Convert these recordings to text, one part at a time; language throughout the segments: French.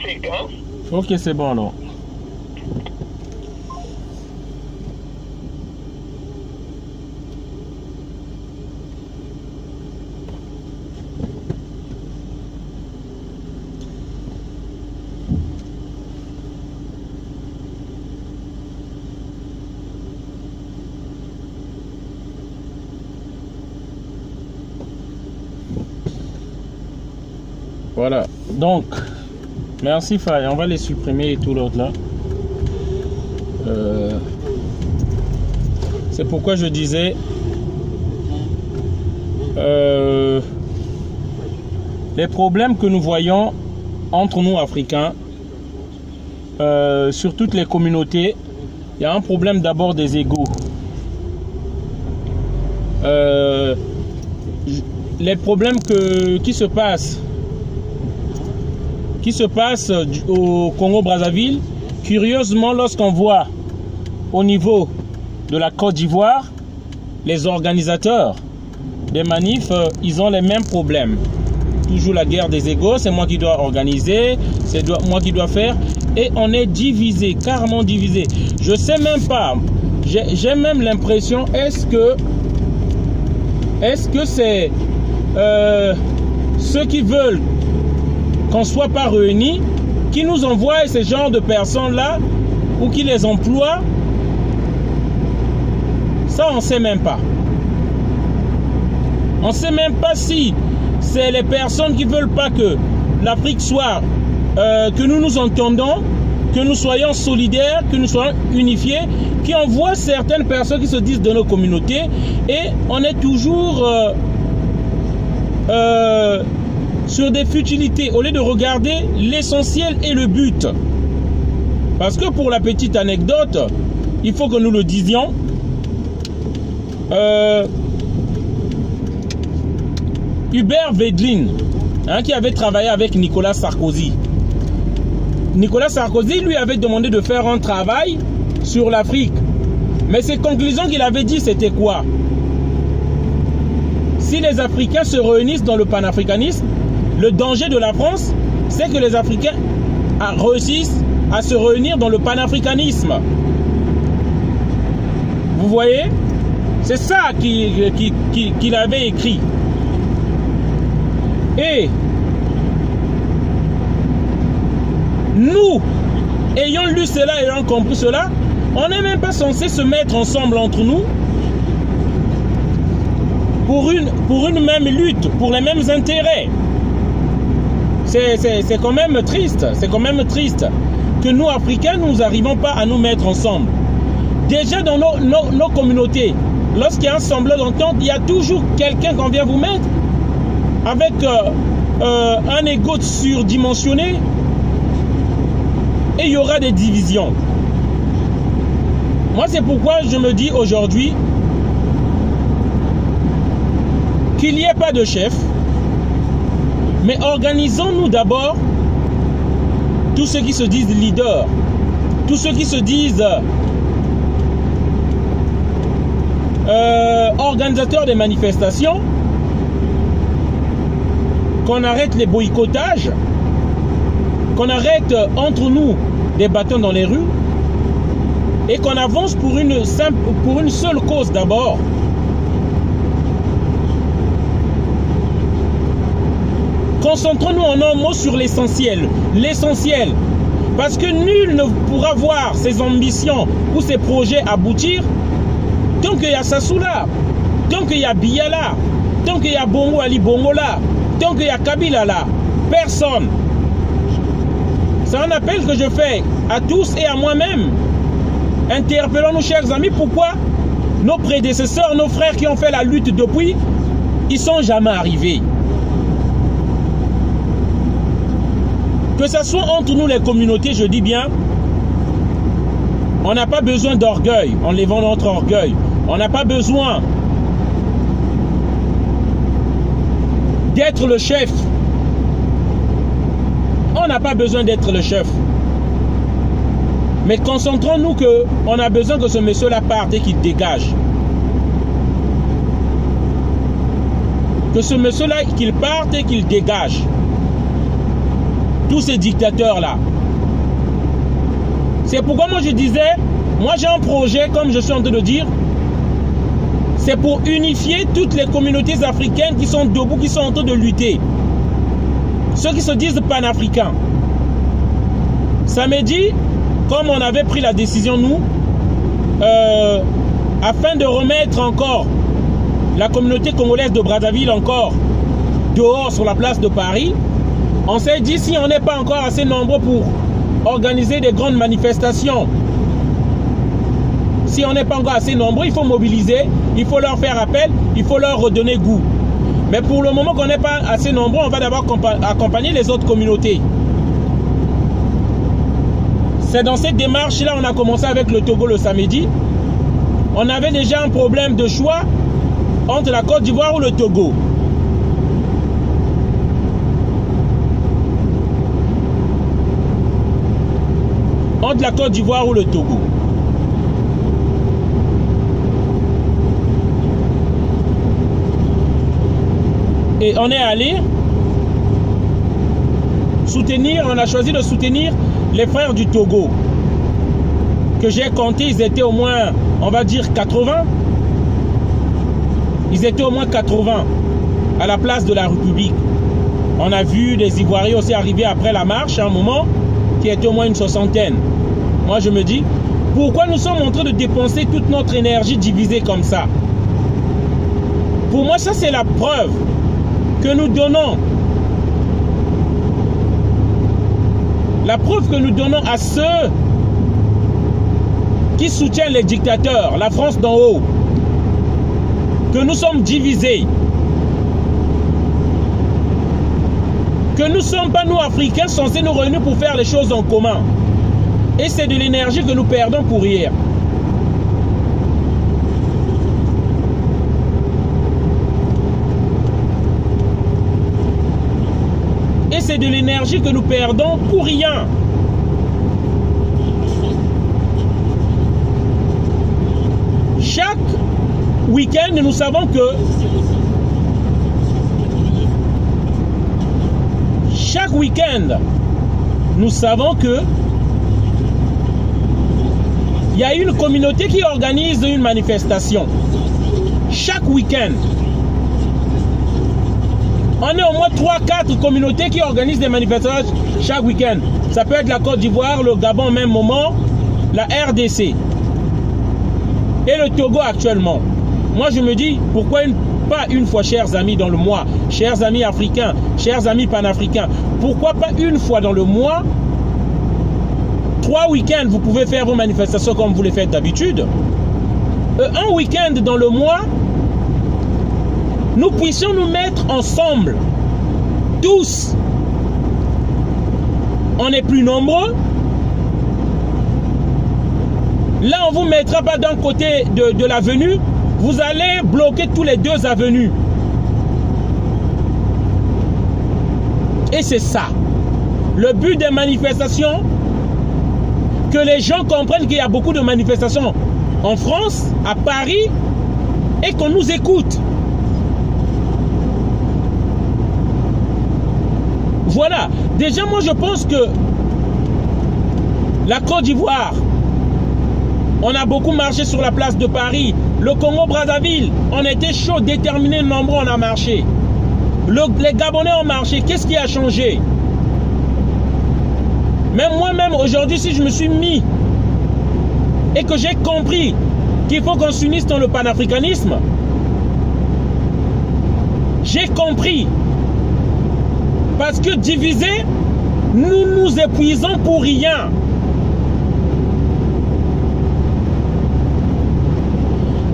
sec, hein? Ok, c'est bon alors. Voilà, donc, merci Faye, on va les supprimer et tout l'autre là. C'est pourquoi je disais, les problèmes que nous voyons entre nous Africains, sur toutes les communautés, il y a un problème d'abord des égos. Les problèmes qui se passent au Congo-Brazzaville, curieusement, lorsqu'on voit au niveau de la Côte d'Ivoire, les organisateurs des manifs, ils ont les mêmes problèmes. Toujours la guerre des égos, c'est moi qui dois organiser, c'est moi qui dois faire, et on est divisé, carrément divisé. Je sais même pas, j'ai même l'impression, est-ce que c'est ceux qui veulent qu'on ne soit pas réunis, qui nous envoient ces genres de personnes-là, ou qui les emploient, ça on ne sait même pas. On ne sait même pas si c'est les personnes qui ne veulent pas que l'Afrique soit, que nous nous entendons, que nous soyons solidaires, que nous soyons unifiés, qui envoient certaines personnes qui se disent de nos communautés, et on est toujours sur des futilités, au lieu de regarder l'essentiel et le but. Parce que pour la petite anecdote, il faut que nous le disions, Hubert Védrine, qui avait travaillé avec Nicolas Sarkozy. Nicolas Sarkozy lui avait demandé de faire un travail sur l'Afrique. Mais ses conclusions qu'il avait dit, c'était quoi? Si les Africains se réunissent dans le panafricanisme, le danger de la France, c'est que les Africains réussissent à se réunir dans le panafricanisme. Vous voyez? C'est ça qu'il avait écrit. Et nous, ayant lu cela, ayant compris cela, on n'est même pas censé se mettre ensemble entre nous pour une même lutte, pour les mêmes intérêts. C'est quand même triste, c'est quand même triste que nous, Africains, nous n'arrivons pas à nous mettre ensemble. Déjà dans nos communautés, lorsqu'il y a un semblant d'entente, il y a toujours quelqu'un qu'on vient vous mettre avec un ego surdimensionné, et il y aura des divisions. Moi, c'est pourquoi je me dis aujourd'hui qu'il n'y ait pas de chef, mais organisons-nous d'abord, tous ceux qui se disent leaders, tous ceux qui se disent organisateurs des manifestations, qu'on arrête les boycottages, qu'on arrête entre nous des bâtons dans les rues, et qu'on avance pour une seule cause d'abord. Concentrons-nous en un mot sur l'essentiel. L'essentiel. Parce que nul ne pourra voir ses ambitions ou ses projets aboutir tant qu'il y a Sassou là, tant qu'il y a Biya là, tant qu'il y a Bongo Ali Bongo là, tant qu'il y a Kabila là. Personne. C'est un appel que je fais à tous et à moi-même. Interpellons-nous, chers amis, pourquoi nos prédécesseurs, nos frères qui ont fait la lutte depuis, ils sont jamais arrivés. Que ce soit entre nous les communautés, je dis bien, on n'a pas besoin d'orgueil, en levant notre orgueil. On n'a pas besoin d'être le chef. On n'a pas besoin d'être le chef. Mais concentrons-nous qu'on a besoin que ce monsieur-là parte et qu'il dégage. Que ce monsieur-là, qu'il parte et qu'il dégage. tous ces dictateurs-là. C'est pourquoi moi je disais, moi j'ai un projet, comme je suis en train de dire, c'est pour unifier toutes les communautés africaines qui sont debout, qui sont en train de lutter. Ceux qui se disent panafricains. Samedi, comme on avait pris la décision, nous, afin de remettre encore la communauté congolaise de Brazzaville encore dehors sur la place de Paris, on s'est dit, si on n'est pas encore assez nombreux pour organiser des grandes manifestations, si on n'est pas encore assez nombreux, il faut mobiliser, il faut leur faire appel, il faut leur redonner goût. Mais pour le moment qu'on n'est pas assez nombreux, on va d'abord accompagner les autres communautés. C'est dans cette démarche-là on a commencé avec le Togo le samedi. On avait déjà un problème de choix entre la Côte d'Ivoire ou le Togo. Entre la Côte d'Ivoire ou le Togo. Et on est allé soutenir, on a choisi de soutenir les frères du Togo. Que j'ai compté, ils étaient au moins, on va dire 80. Ils étaient au moins 80 à la place de la République. On a vu des Ivoiriens aussi arriver après la marche à un moment, qui était au moins une soixantaine. Moi je me dis, pourquoi nous sommes en train de dépenser toute notre énergie divisée comme ça? Pour moi ça c'est la preuve que nous donnons, la preuve que nous donnons à ceux qui soutiennent les dictateurs, la France d'en haut, que nous sommes divisés, que nous ne sommes pas nous Africains censés nous réunir pour faire les choses en commun. Et c'est de l'énergie que nous perdons pour hier. Et c'est de l'énergie que nous perdons pour rien. Chaque week-end, nous savons que chaque week-end, nous savons que il y a une communauté qui organise une manifestation. Chaque week-end. On est au moins 3-4 communautés qui organisent des manifestations chaque week-end. Ça peut être la Côte d'Ivoire, le Gabon au même moment, la RDC et le Togo actuellement. Moi je me dis, pourquoi pas une fois, chers amis, dans le mois, chers amis africains, chers amis panafricains, pourquoi pas une fois dans le mois, 3 week-ends, vous pouvez faire vos manifestations comme vous les faites d'habitude. Un week-end dans le mois, nous puissions nous mettre ensemble, tous. On est plus nombreux. Là, on ne vous mettra pas d'un côté de l'avenue. Vous allez bloquer tous les 2 avenues. Et c'est ça. Le but des manifestations, que les gens comprennent qu'il y a beaucoup de manifestations en France, à Paris, et qu'on nous écoute. Voilà. Déjà, moi, je pense que la Côte d'Ivoire, on a beaucoup marché sur la place de Paris. Le Congo-Brazzaville, on était chaud, déterminés, nombreux, on a marché. Les Gabonais ont marché. Qu'est-ce qui a changé? Même moi-même, aujourd'hui, si je me suis mis et que j'ai compris qu'il faut qu'on s'unisse dans le panafricanisme, j'ai compris. Parce que divisés, nous nous épuisons pour rien.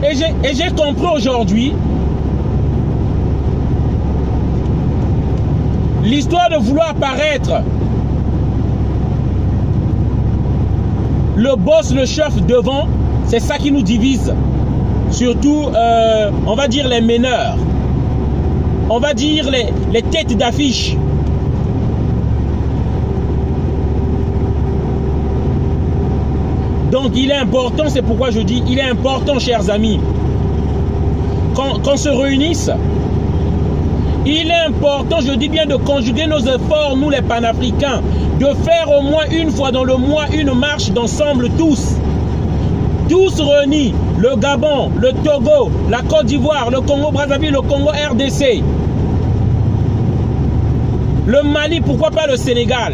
Et j'ai compris aujourd'hui l'histoire de vouloir apparaître le boss, le chef devant, c'est ça qui nous divise. Surtout, on va dire les meneurs. On va dire les têtes d'affiche. Donc il est important, c'est pourquoi je dis, il est important, chers amis, qu'on se réunisse Il est important, je dis bien, de conjuguer nos efforts, nous les panafricains, de faire au moins une fois dans le mois une marche d'ensemble tous. Tous réunis, le Gabon, le Togo, la Côte d'Ivoire, le Congo-Brazzaville, le Congo-RDC, le Mali, pourquoi pas le Sénégal.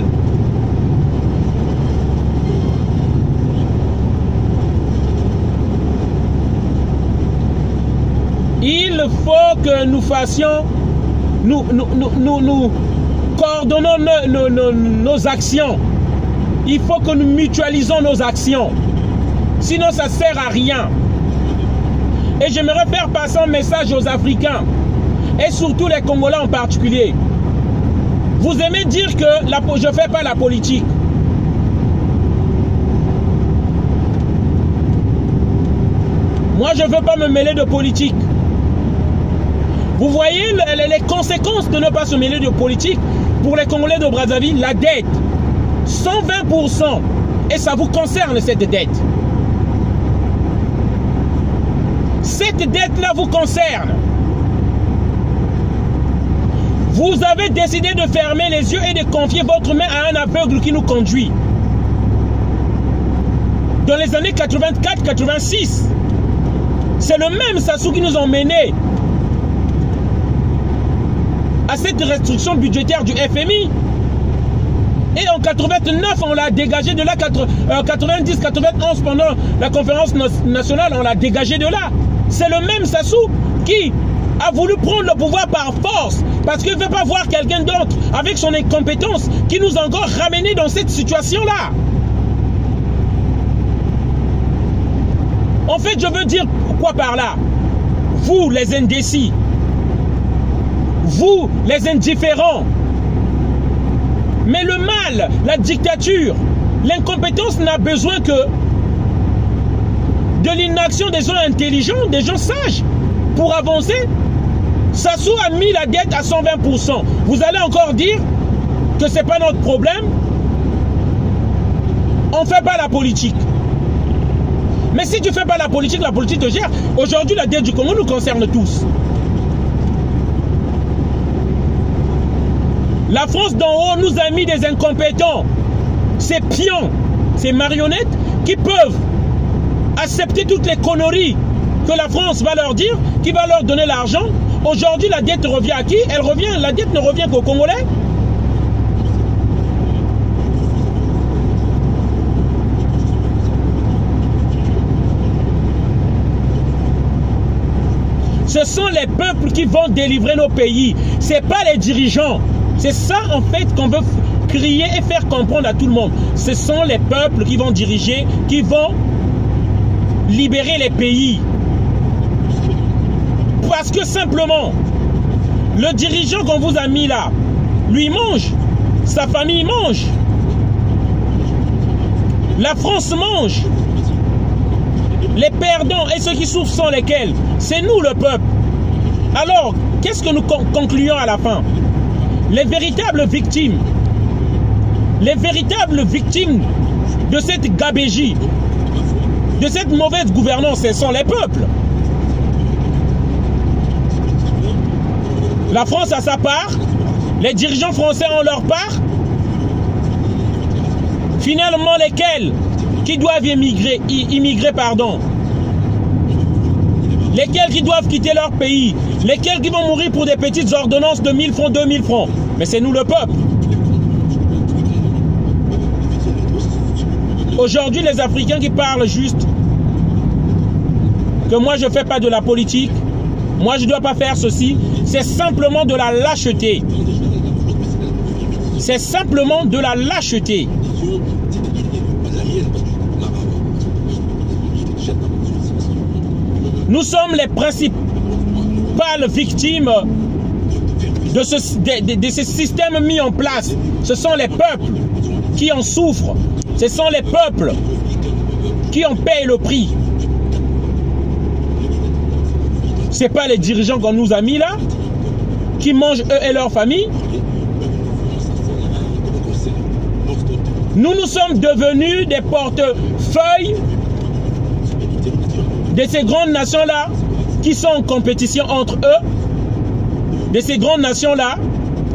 Il faut que nous fassions, nous coordonnons nos actions. Il faut que nous mutualisons nos actions. Sinon, ça ne sert à rien. Et j'aimerais faire passer un message aux Africains, et surtout les Congolais en particulier. Vous aimez dire que je ne fais pas la politique. Moi, je ne veux pas me mêler de politique. Vous voyez les conséquences de ne pas se mêler de politique pour les Congolais de Brazzaville, la dette. 120%. Et ça vous concerne, cette dette. Cette dette-là vous concerne. Vous avez décidé de fermer les yeux et de confier votre main à un aveugle qui nous conduit. Dans les années 84-86, c'est le même Sassou qui nous a menés à cette restriction budgétaire du FMI. Et en 89, on l'a dégagé de là, 90-91 pendant la conférence nationale, on l'a dégagé de là. C'est le même Sassou qui a voulu prendre le pouvoir par force parce qu'il ne veut pas voir quelqu'un d'autre avec son incompétence qui nous a encore ramenés dans cette situation-là. En fait, je veux dire quoi par là? Vous, les indécis, vous, les indifférents, mais le mal, la dictature, l'incompétence n'a besoin que de l'inaction des gens intelligents, des gens sages pour avancer. Sassou a mis la dette à 120%. Vous allez encore dire que ce n'est pas notre problème. On ne fait pas la politique. Mais si tu ne fais pas la politique te gère. Aujourd'hui, la dette du Congo nous concerne tous. La France d'en haut nous a mis des incompétents, ces pions, ces marionnettes qui peuvent accepter toutes les conneries que la France va leur dire, qui va leur donner l'argent. Aujourd'hui, la dette revient à qui? La dette ne revient qu'aux Congolais. Ce sont les peuples qui vont délivrer nos pays. Ce n'est pas les dirigeants. C'est ça en fait qu'on veut crier et faire comprendre à tout le monde. Ce sont les peuples qui vont diriger, qui vont libérer les pays. Parce que simplement, le dirigeant qu'on vous a mis là, lui mange, sa famille mange, la France mange. Les perdants et ceux qui souffrent sont lesquels? C'est nous le peuple. Alors, qu'est-ce que nous concluons à la fin? Les véritables victimes de cette gabégie, de cette mauvaise gouvernance, ce sont les peuples. La France a sa part, les dirigeants français ont leur part. Finalement, lesquels qui doivent immigrer, lesquels qui doivent quitter leur pays, lesquels qui vont mourir pour des petites ordonnances de 1000 francs, 2000 francs. Mais c'est nous le peuple. Aujourd'hui, les Africains qui parlent juste que moi je ne fais pas de la politique, moi je ne dois pas faire ceci, c'est simplement de la lâcheté. C'est simplement de la lâcheté. Nous sommes les principales victimes de ce système mis en place. Ce sont les peuples qui en souffrent. Ce sont les peuples qui en payent le prix. Ce n'est pas les dirigeants qu'on nous a mis là, qui mangent eux et leur famille. Nous sommes devenus des portefeuilles de ces grandes nations-là qui sont en compétition entre eux de ces grandes nations-là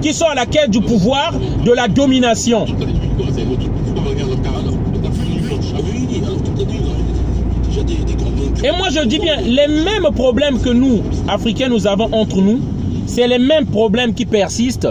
qui sont à la quête du pouvoir, de la domination. Et moi je dis bien, les mêmes problèmes que nous, Africains, nous avons entre nous, c'est les mêmes problèmes qui persistent